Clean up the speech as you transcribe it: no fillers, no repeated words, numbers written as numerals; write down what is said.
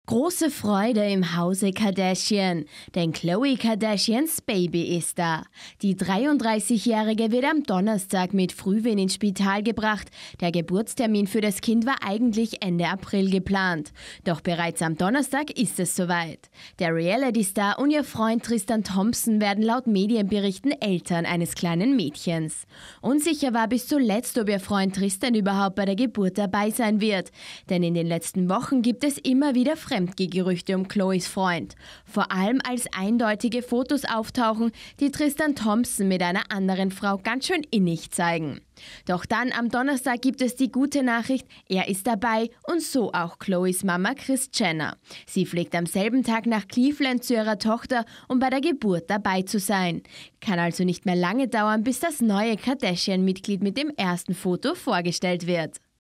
Große Freude im Hause Kardashian, denn Khloe Kardashians Baby ist da. Die 33-Jährige wird am Donnerstag mit Frühwehen ins Spital gebracht. Der Geburtstermin für das Kind war eigentlich Ende April geplant. Doch bereits am Donnerstag ist es soweit. Der Reality-Star und ihr Freund Tristan Thompson werden laut Medienberichten Eltern eines kleinen Mädchens. Unsicher war bis zuletzt, ob ihr Freund Tristan überhaupt bei der Geburt dabei sein wird. Denn in den letzten Wochen gibt es immer wieder Fremdgeh-Gerüchte um Khloes Freund. Vor allem als eindeutige Fotos auftauchen, die Tristan Thompson mit einer anderen Frau ganz schön innig zeigen. Doch dann am Donnerstag gibt es die gute Nachricht, er ist dabei und so auch Khloes Mama Kris Jenner. Sie fliegt am selben Tag nach Cleveland zu ihrer Tochter, um bei der Geburt dabei zu sein. Kann also nicht mehr lange dauern, bis das neue Kardashian-Mitglied mit dem ersten Foto vorgestellt wird.